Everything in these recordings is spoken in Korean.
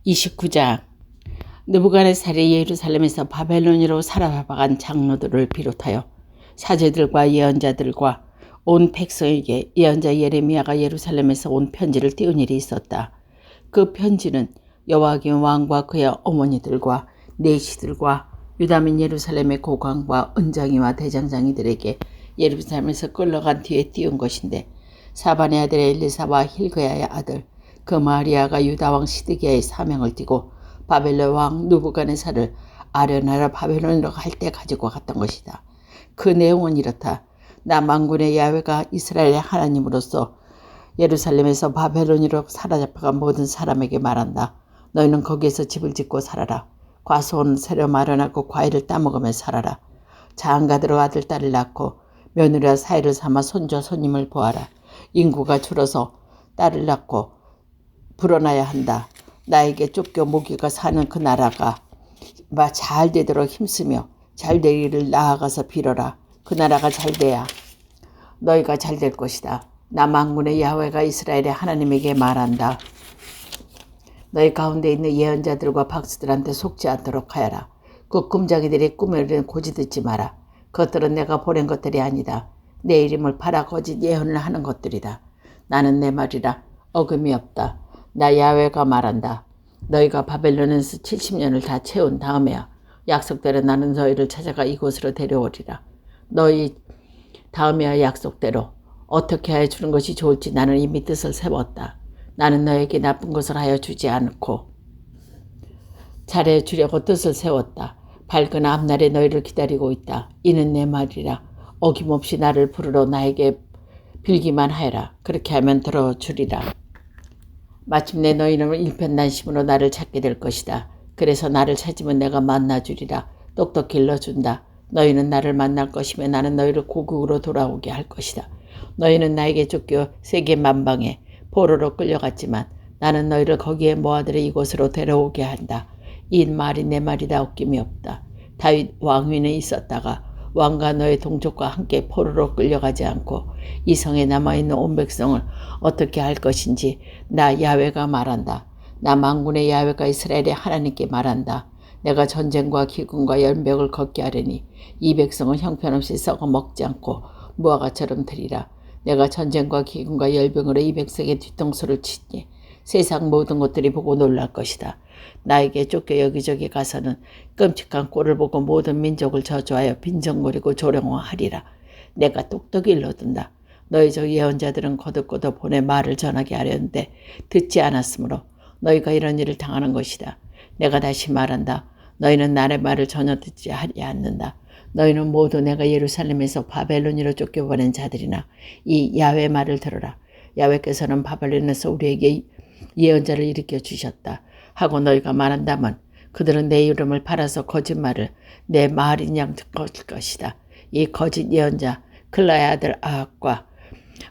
29장. 느부갓네살이 예루살렘에서 바벨론으로 사로잡아간 장로들을 비롯하여 사제들과 예언자들과 온 백성에게 예언자 예레미야가 예루살렘에서 온 편지를 띄운 일이 있었다. 그 편지는 여호와김 왕과 그의 어머니들과 내시들과 유다민 예루살렘의 고관과 은장이와 대장장이들에게 예루살렘에서 끌려간 뒤에 띄운 것인데, 사반의 아들 엘리사와 힐그야의 아들 그마리아가 유다왕 시드기야의 사명을 띠고 바벨론 왕 느부갓네살을 아련하러 바벨론으로 갈 때 가지고 갔던 것이다. 그 내용은 이렇다. 나 만군의 야훼가 이스라엘의 하나님으로서 예루살렘에서 바벨론으로 사로잡혀간 모든 사람에게 말한다. 너희는 거기에서 집을 짓고 살아라. 과수원을 새로 마련하고 과일을 따먹으며 살아라. 장가들어 아들 딸을 낳고 며느리와 사이를 삼아 손자 손님을 보아라. 인구가 줄어서 딸을 낳고 불어나야 한다. 나에게 쫓겨 모기가 사는 그 나라가 잘 되도록 힘쓰며 잘 되기를 나아가서 빌어라. 그 나라가 잘 돼야 너희가 잘 될 것이다. 나 만군의 야훼가 이스라엘의 하나님에게 말한다. 너희 가운데 있는 예언자들과 박수들한테 속지 않도록 하여라. 그 꿈장이들이 꿈을 고지 듣지 마라. 그것들은 내가 보낸 것들이 아니다. 내 이름을 팔아 거짓 예언을 하는 것들이다. 나는 내 말이라 어금이 없다. 나 야훼가 말한다. 너희가 바벨론에서 70년을 다 채운 다음에야 약속대로 나는 너희를 찾아가 이곳으로 데려오리라. 너희 다음에야 약속대로 어떻게 하여 주는 것이 좋을지 나는 이미 뜻을 세웠다. 나는 너에게 나쁜 것을 하여 주지 않고 잘해 주려고 뜻을 세웠다. 밝은 앞날에 너희를 기다리고 있다. 이는 내 말이라. 어김없이 나를 부르러 나에게 빌기만 하여라. 그렇게 하면 들어주리라. 마침내 너희는 일편단심으로 나를 찾게 될 것이다. 그래서 나를 찾으면 내가 만나주리라. 똑똑히 일러준다. 너희는 나를 만날 것이며 나는 너희를 고국으로 돌아오게 할 것이다. 너희는 나에게 쫓겨 세계 만방에 포로로 끌려갔지만 나는 너희를 거기에 모아들여 이곳으로 데려오게 한다. 이 말이 내 말이다. 헛김이 없다. 다윗 왕위는 있었다가 왕과 너의 동족과 함께 포로로 끌려가지 않고 이 성에 남아있는 온 백성을 어떻게 할 것인지 나 야훼가 말한다. 나 만군의 야훼가 이스라엘의 하나님께 말한다. 내가 전쟁과 기근과 연병을 걷게 하려니 이 백성은 형편없이 썩어 먹지 않고 무화과처럼 되리라. 내가 전쟁과 기근과 열병으로 이 백성의 뒤통수를 치니 세상 모든 것들이 보고 놀랄 것이다. 나에게 쫓겨 여기저기 가서는 끔찍한 꼴을 보고 모든 민족을 저주하여 빈정거리고 조롱하리라. 내가 똑똑히 일러둔다. 너희 저 예언자들은 거듭거듭 보내 말을 전하게 하려는데 듣지 않았으므로 너희가 이런 일을 당하는 것이다. 내가 다시 말한다. 너희는 나의 말을 전혀 듣지 하지 않는다. 너희는 모두 내가 예루살렘에서 바벨론으로 쫓겨보낸 자들이나 이 야훼 말을 들어라. 야훼께서는 바벨론에서 우리에게 예언자를 일으켜 주셨다 하고 너희가 말한다면 그들은 내 이름을 팔아서 거짓말을 내 말인 양 듣을 것이다. 이 거짓 예언자 글라의 아들 아합과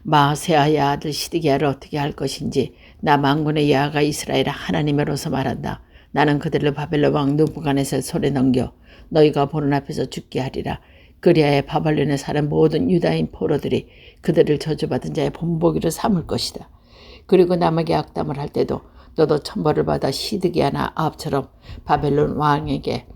마세아의 아들 시드기야를 어떻게 할 것인지 나 만군의 야훼가 이스라엘의 하나님으로서 말한다. 나는 그들을 바벨론 왕 느부갓네살 손에 넘겨 너희가 보는 앞에서 죽게 하리라. 그리하여 바벨론에 사는 모든 유다인 포로들이 그들을 저주받은 자의 본보기를 삼을 것이다. 그리고 남에게 악담을 할 때도 너도 천벌을 받아 시드기야나 아합처럼 바벨론 왕에게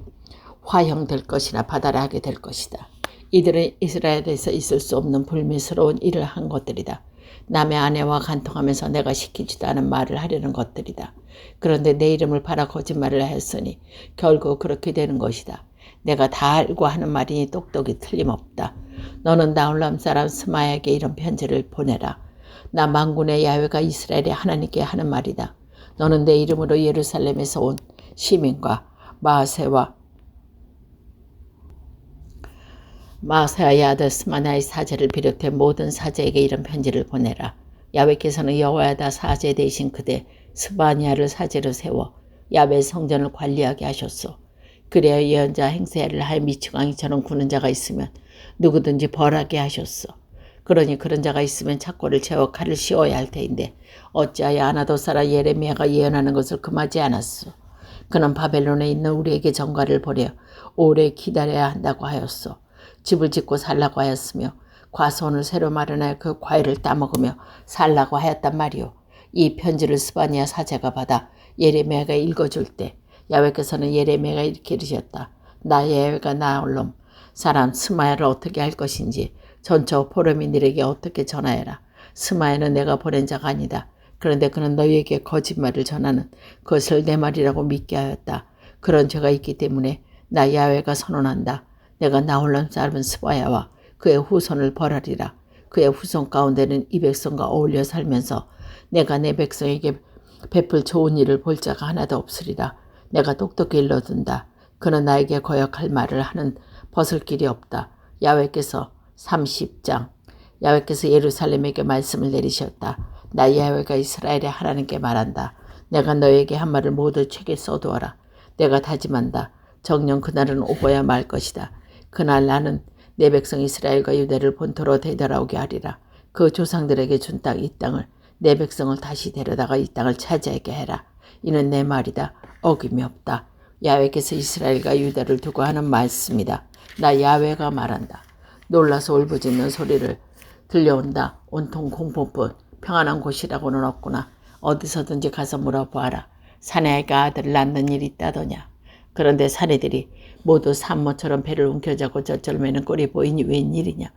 화형될 것이나 받아라 하게 될 것이다. 이들은 이스라엘에서 있을 수 없는 불미스러운 일을 한 것들이다. 남의 아내와 간통하면서 내가 시키지도 않은 말을 하려는 것들이다. 그런데 내 이름을 팔아 거짓말을 했으니 결국 그렇게 되는 것이다. 내가 다 알고 하는 말이니 똑똑히 틀림없다. 너는 나홀람 사람 스마야에게 이런 편지를 보내라. 나 만군의 야훼가 이스라엘의 하나님께 하는 말이다. 너는 내 이름으로 예루살렘에서 온 시민과 마세아의 아들 스마나의 사제를 비롯해 모든 사제에게 이런 편지를 보내라. 야훼께서는 여호야다 사제 대신 그대 스바냐를 사제로 세워 야훼 성전을 관리하게 하셨소. 그래야 예언자 행세를 할 미치광이처럼 구는 자가 있으면 누구든지 벌하게 하셨소. 그러니 그런 자가 있으면 착고를 채워 칼을 씌워야 할 터인데 어찌하여 아나도사라 예레미야가 예언하는 것을 금하지 않았소. 그는 바벨론에 있는 우리에게 전가를 보려 오래 기다려야 한다고 하였소. 집을 짓고 살라고 하였으며 과수원을 새로 마련하여 그 과일을 따먹으며 살라고 하였단 말이오. 이 편지를 스바냐 사제가 받아 예레미야가 읽어줄 때 야훼께서는 예레미야가 이렇게 이르셨다. 나 야훼가 나올 놈 사람 스마야를 어떻게 할 것인지 전처 보르민들에게 어떻게 전하여라. 스마야는 내가 보낸 자가 아니다. 그런데 그는 너희에게 거짓말을 전하는 그것을 내 말이라고 믿게 하였다. 그런 죄가 있기 때문에 나 야훼가 선언한다. 내가 나홀람 사람 스마야와 그의 후손을 벌하리라. 그의 후손 가운데는 이 백성과 어울려 살면서 내가 내 백성에게 베풀 좋은 일을 볼 자가 하나도 없으리라. 내가 똑똑히 일러둔다. 그는 나에게 거역할 말을 하는 벗을 길이 없다. 야훼께서 30장 야훼께서 예루살렘에게 말씀을 내리셨다. 나 야훼가 이스라엘의 하나님께 말한다. 내가 너에게 한 말을 모두 책에 써두어라. 내가 다짐한다. 정녕 그날은 오고야 말 것이다. 그날 나는 내 백성 이스라엘과 유대를 본토로 되돌아오게 하리라. 그 조상들에게 준 땅 이 땅을 내 백성을 다시 데려다가 이 땅을 차지하게 해라. 이는 내 말이다. 어김이 없다. 야훼께서 이스라엘과 유다를 두고 하는 말씀이다. 나 야훼가 말한다. 놀라서 울부짖는 소리를 들려온다. 온통 공포뿐 평안한 곳이라고는 없구나. 어디서든지 가서 물어보아라. 사내가 아들을 낳는 일이 있다더냐. 그런데 사내들이 모두 산모처럼 배를 움켜잡고 쩔쩔매는 꼴이 보이니 웬일이냐.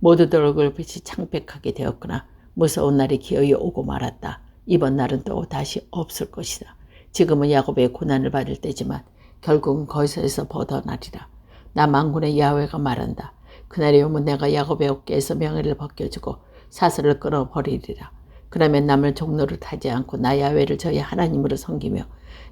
모두들 얼굴빛이 창백하게 되었구나. 무서운 날이 기어이 오고 말았다. 이번 날은 또 다시 없을 것이다. 지금은 야곱의 고난을 받을 때지만 결국은 거기서에서 벗어나리라. 나 만군의 야훼가 말한다. 그날이 오면 내가 야곱의 어깨에서 명예를 벗겨주고 사슬을 끊어버리리라. 그러면 남을 종로를 타지 않고 나 야훼를 저희 하나님으로 섬기며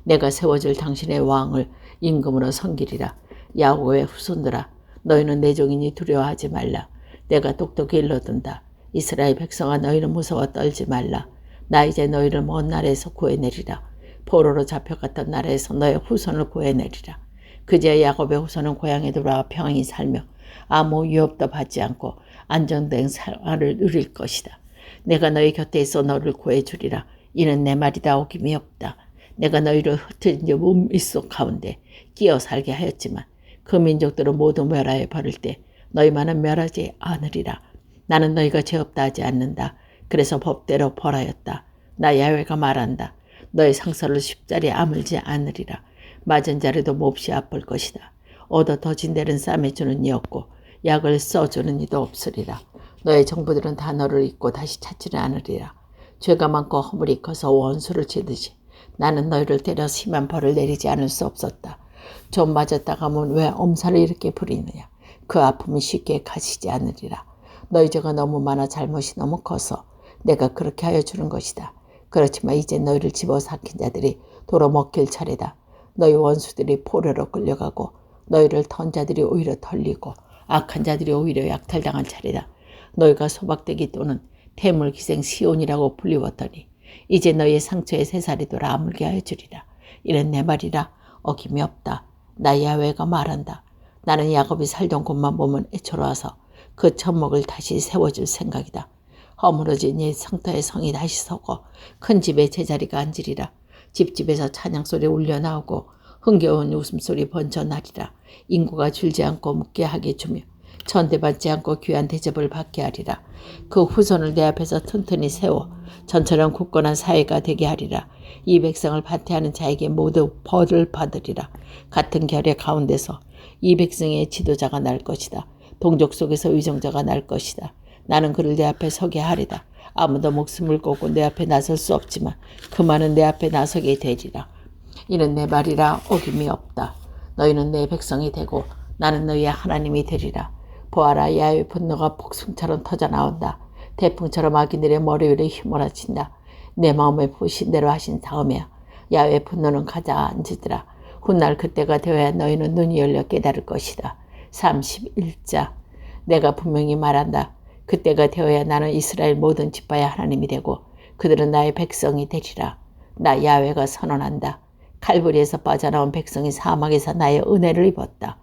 내가 세워줄 당신의 왕을 임금으로 섬기리라. 야곱의 후손들아, 너희는 내 종이니 두려워하지 말라. 내가 똑똑히 일러둔다. 이스라엘 백성아, 너희는 무서워 떨지 말라. 나 이제 너희를 먼 나라에서 구해내리라. 포로로 잡혀갔던 나라에서 너의 후손을 구해내리라. 그제야 야곱의 후손은 고향에 돌아와 평안히 살며 아무 위협도 받지 않고 안정된 생활을 누릴 것이다. 내가 너희 곁에 있어 너를 구해주리라. 이는 내 말이다. 어김이 없다. 내가 너희를 흩어진 몸속 가운데 끼어 살게 하였지만 그 민족들은 모두 멸하여 버릴 때 너희만은 멸하지 않으리라. 나는 너희가 죄 없다 하지 않는다. 그래서 법대로 벌하였다. 나 야훼가 말한다. 너의 상처를 쉽자리 아물지 않으리라. 맞은 자리도 몹시 아플 것이다. 얻어 터진 데는 싸매주는 이 없고 약을 써주는 이도 없으리라. 너의 정부들은 다 너를 잊고 다시 찾지는 않으리라. 죄가 많고 허물이 커서 원수를 치듯이 나는 너희를 때려 심한 벌을 내리지 않을 수 없었다. 좀 맞았다가 하면 왜 엄살을 이렇게 부리느냐. 그 아픔이 쉽게 가시지 않으리라. 너희 죄가 너무 많아 잘못이 너무 커서 내가 그렇게 하여 주는 것이다. 그렇지만 이제 너희를 집어삼킨 자들이 도로 먹힐 차례다. 너희 원수들이 포로로 끌려가고 너희를 턴 자들이 오히려 털리고 악한 자들이 오히려 약탈당한 차례다. 너희가 소박대기 또는 태물기생 시온이라고 불리웠더니 이제 너희의 상처에 새살이 돌아 아물게 하여 주리라. 이는 내 말이라. 어김이 없다. 나 야훼가 말한다. 나는 야곱이 살던 곳만 보면 애처로워서 그 젖먹을 다시 세워줄 생각이다. 허물어진 옛 성터의 성이 다시 서고 큰 집의 제자리가 앉으리라. 집집에서 찬양소리 울려나오고 흥겨운 웃음소리 번져나리라. 인구가 줄지 않고 묻게 하게 주며 천대받지 않고 귀한 대접을 받게 하리라. 그 후손을 내 앞에서 튼튼히 세워 전처럼 굳건한 사회가 되게 하리라. 이 백성을 파퇴하는 자에게 모두 벌을 받으리라. 같은 결의 가운데서 이 백성의 지도자가 날 것이다. 동족 속에서 위정자가 날 것이다. 나는 그를 내 앞에 서게 하리다. 아무도 목숨을 걸고 내 앞에 나설 수 없지만 그만은 내 앞에 나서게 되리라. 이는 내 말이라. 어김이 없다. 너희는 내 백성이 되고 나는 너희의 하나님이 되리라. 보아라, 야훼의 분노가 폭풍처럼 터져나온다. 태풍처럼 악인들의 머리 위를 휘몰아친다. 내 마음에 부신 대로 하신 다음에야 야훼의 분노는 가라앉으리라. 훗날 그때가 되어야 너희는 눈이 열려 깨달을 것이다. 31자. 내가 분명히 말한다. 그때가 되어야 나는 이스라엘 모든 지파의 하나님이 되고 그들은 나의 백성이 되리라. 나 야훼가 선언한다. 칼부리에서 빠져나온 백성이 사막에서 나의 은혜를 입었다.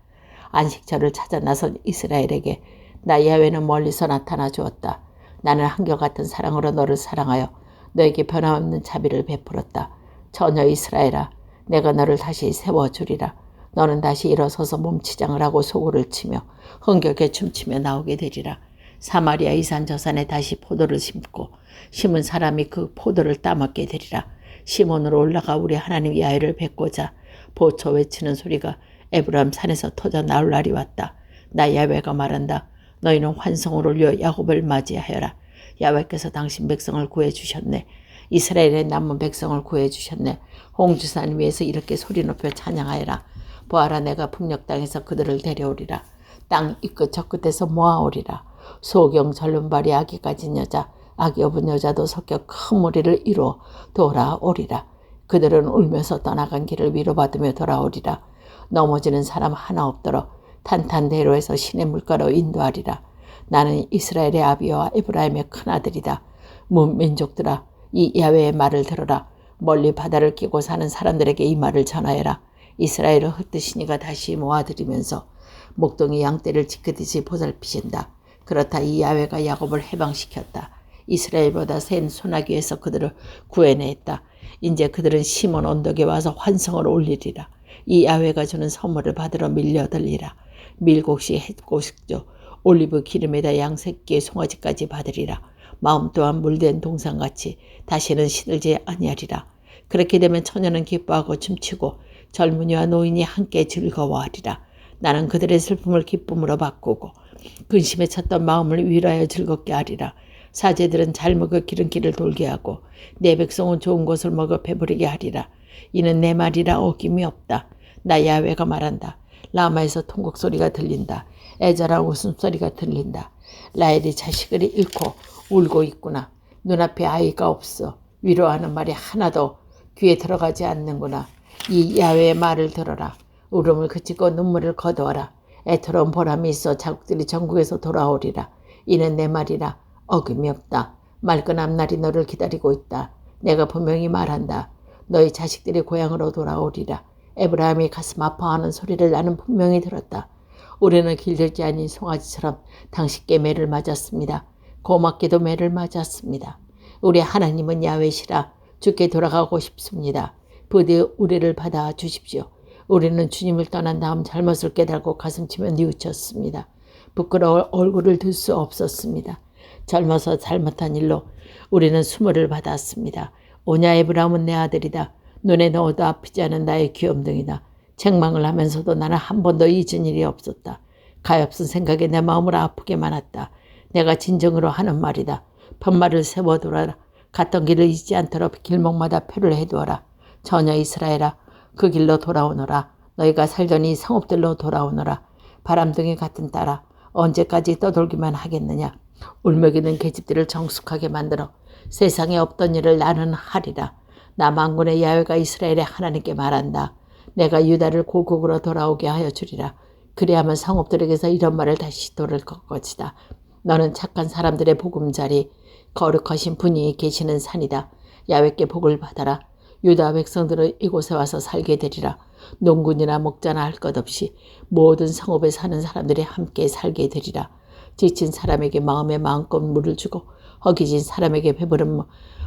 안식처를 찾아 나선 이스라엘에게 나 야훼는 멀리서 나타나 주었다. 나는 한결같은 사랑으로 너를 사랑하여 너에게 변함없는 자비를 베풀었다. 처녀 이스라엘아, 내가 너를 다시 세워주리라. 너는 다시 일어서서 몸치장을 하고 소고를 치며 흥겹게 춤추며 나오게 되리라. 사마리아 이산 저산에 다시 포도를 심고 심은 사람이 그 포도를 따먹게 되리라. 시몬으로 올라가 우리 하나님 야훼를 뵙고자 보초 외치는 소리가 에브라임 산에서 터져 나올 날이 왔다. 나 야훼가 말한다. 너희는 환성을 올려 야곱을 맞이하여라. 야훼께서 당신 백성을 구해주셨네. 이스라엘의 남은 백성을 구해주셨네. 홍주산 위에서 이렇게 소리 높여 찬양하여라. 보아라, 내가 북녘 땅에서 그들을 데려오리라. 땅 이 끝 저 끝에서 모아오리라. 소경 절름발이 아기 가진 여자, 아기 업은 여자도 섞여 큰 무리를 이루어 돌아오리라. 그들은 울면서 떠나간 길을 위로받으며 돌아오리라. 넘어지는 사람 하나 없도록 탄탄대로에서 신의 물가로 인도하리라. 나는 이스라엘의 아비와 에브라임의 큰아들이다. 문민족들아, 이 야훼의 말을 들어라. 멀리 바다를 끼고 사는 사람들에게 이 말을 전하여라. 이스라엘을 흩으시니가 다시 모아들이면서 목동이 양떼를 지키듯이 보살피신다. 그렇다 이 야훼가 야곱을 해방시켰다. 이스라엘보다 센 소나기에서 그들을 구해냈다. 이제 그들은 시몬 언덕에 와서 환성을 올리리라. 이 야훼가 주는 선물을 받으러 밀려들리라. 밀곡시 햇곡식조 올리브 기름에다 양새끼의 송아지까지 받으리라. 마음 또한 물된 동산같이 다시는 시들지 아니하리라. 그렇게 되면 처녀는 기뻐하고 춤추고 젊은이와 노인이 함께 즐거워하리라. 나는 그들의 슬픔을 기쁨으로 바꾸고 근심에 찼던 마음을 위로하여 즐겁게 하리라. 사제들은 잘 먹어 기름기를 돌게 하고 내 백성은 좋은 것을 먹어 배부르게 하리라. 이는 내 말이라 어김이 없다. 나 야훼가 말한다. 라마에서 통곡 소리가 들린다. 애절한 웃음소리가 들린다. 라헬이 자식을 잃고 울고 있구나. 눈앞에 아이가 없어. 위로하는 말이 하나도 귀에 들어가지 않는구나. 이 야훼의 말을 들어라. 울음을 그치고 눈물을 거두어라. 애처로운 보람이 있어 자국들이 전국에서 돌아오리라. 이는 내 말이라 어김이 없다. 맑은 앞날이 너를 기다리고 있다. 내가 분명히 말한다. 너희 자식들이 고향으로 돌아오리라. 에브라임이 가슴 아파하는 소리를 나는 분명히 들었다. 우리는 길들지 아닌 송아지처럼 당신께 매를 맞았습니다. 고맙게도 매를 맞았습니다. 우리 하나님은 야훼시라. 주께 돌아가고 싶습니다. 부디 우리를 받아 주십시오. 우리는 주님을 떠난 다음 잘못을 깨달고 가슴치며 뉘우쳤습니다. 부끄러워 얼굴을 들 수 없었습니다. 젊어서 잘못한 일로 우리는 수모를 받았습니다. 오냐, 에브라임은 내 아들이다. 눈에 넣어도 아프지 않은 나의 귀염둥이다. 책망을 하면서도 나는 한 번도 잊은 일이 없었다. 가엾은 생각에 내 마음을 아프게만 했다. 내가 진정으로 하는 말이다. 편말을 세워두라. 갔던 길을 잊지 않도록 길목마다 표를 해두어라. 전혀 이스라엘아, 그 길로 돌아오너라. 너희가 살던 이 성읍들로 돌아오너라. 바람둥이 같은 딸아, 언제까지 떠돌기만 하겠느냐. 울먹이는 계집들을 정숙하게 만들어 세상에 없던 일을 나는 하리라. 나 만군의 야훼가 이스라엘의 하나님께 말한다. 내가 유다를 고국으로 돌아오게 하여 주리라. 그리하면 성읍들에게서 이런 말을 다시 들을 것이다. 너는 착한 사람들의 보금자리, 거룩하신 분이 계시는 산이다. 야훼께 복을 받아라. 유다 백성들은 이곳에 와서 살게 되리라. 농군이나 목자나 할 것 없이 모든 성읍에 사는 사람들이 함께 살게 되리라. 지친 사람에게 마음에 마음껏 물을 주고 허기진 사람에게 배부른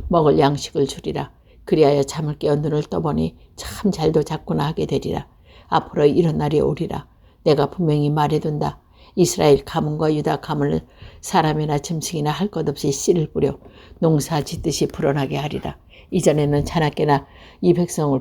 먹을 양식을 주리라. 그리하여 잠을 깨어 눈을 떠보니 참 잘도 잤구나 하게 되리라. 앞으로 이런 날이 오리라. 내가 분명히 말해둔다. 이스라엘 가문과 유다 가문을 사람이나 짐승이나 할 것 없이 씨를 뿌려 농사 짓듯이 불어나게 하리라. 이전에는 자나깨나 이 백성을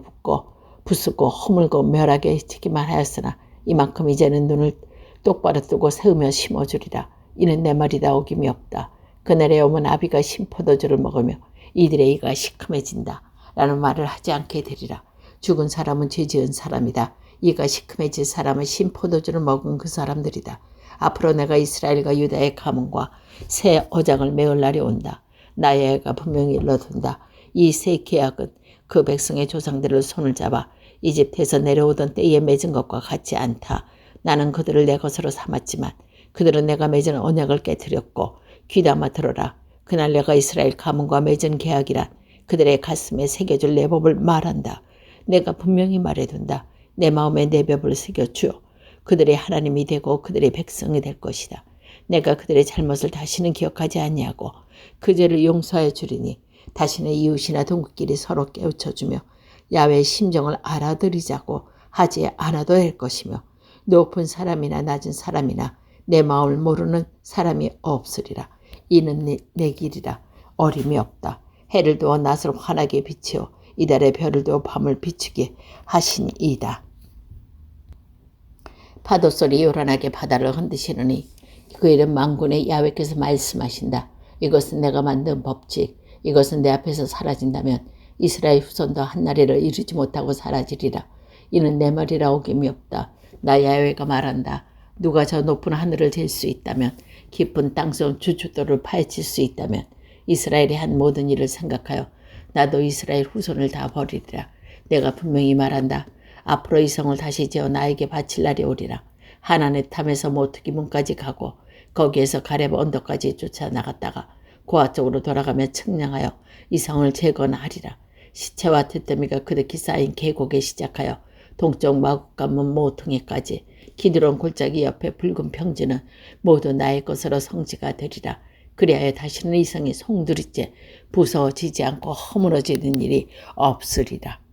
부수고 허물고 멸하게 지키만 하였으나 이만큼 이제는 눈을 똑바로 뜨고 세우며 심어주리라. 이는 내 말이다. 어김이 없다. 그날에 오면 아비가 신포도주를 먹으며 이들의 이가 시큼해진다. 라는 말을 하지 않게 되리라. 죽은 사람은 죄지은 사람이다. 이가 시큼해질 사람은 신포도주를 먹은 그 사람들이다. 앞으로 내가 이스라엘과 유다의 가문과 새 어장을 메울 날이 온다. 나의 애가 분명히 일러둔다. 이 새 계약은 그 백성의 조상들을 손을 잡아 이집트에서 내려오던 때에 맺은 것과 같지 않다. 나는 그들을 내 것으로 삼았지만 그들은 내가 맺은 언약을 깨뜨렸고 귀담아 들어라. 그날 내가 이스라엘 가문과 맺은 계약이란 그들의 가슴에 새겨줄 내 법을 말한다. 내가 분명히 말해둔다. 내 마음에 내 법을 새겨주어 그들의 하나님이 되고 그들의 백성이 될 것이다. 내가 그들의 잘못을 다시는 기억하지 아니하고 그 죄를 용서하여 주리니 다시는 이웃이나 동국끼리 서로 깨우쳐주며 야훼의 심정을 알아들이자고 하지 않아도 될 것이며 높은 사람이나 낮은 사람이나 내 마음을 모르는 사람이 없으리라. 이는 내 길이라. 어림이 없다. 해를 두어 낯을 환하게 비치어 이달의 별을 두어 밤을 비추게 하시니이다. 파도소리 요란하게 바다를 흔드시느니 그 일은 만군의 야훼께서 말씀하신다. 이것은 내가 만든 법칙, 이것은 내 앞에서 사라진다면 이스라엘 후손도 한나리를 이루지 못하고 사라지리라. 이는 내 말이라 어김이 없다. 나 야훼가 말한다. 누가 저 높은 하늘을 잴 수 있다면, 깊은 땅속 주춧돌을 파헤칠 수 있다면 이스라엘이 한 모든 일을 생각하여 나도 이스라엘 후손을 다 버리리라. 내가 분명히 말한다. 앞으로 이 성을 다시 지어 나에게 바칠 날이 오리라. 하나네 탐에서 모트기 문까지 가고 거기에서 가렙 언덕까지 쫓아나갔다가 고아 쪽으로 돌아가며 측량하여 이 성을 재건하리라. 시체와 잿더미가 그득히 쌓인 계곡에 시작하여 동쪽 마국간문 모퉁이까지 기드론 골짜기 옆에 붉은 평지는 모두 나의 것으로 성지가 되리라. 그리하여 다시는 이 성이 송두리째 부서지지 않고 허물어지는 일이 없으리라.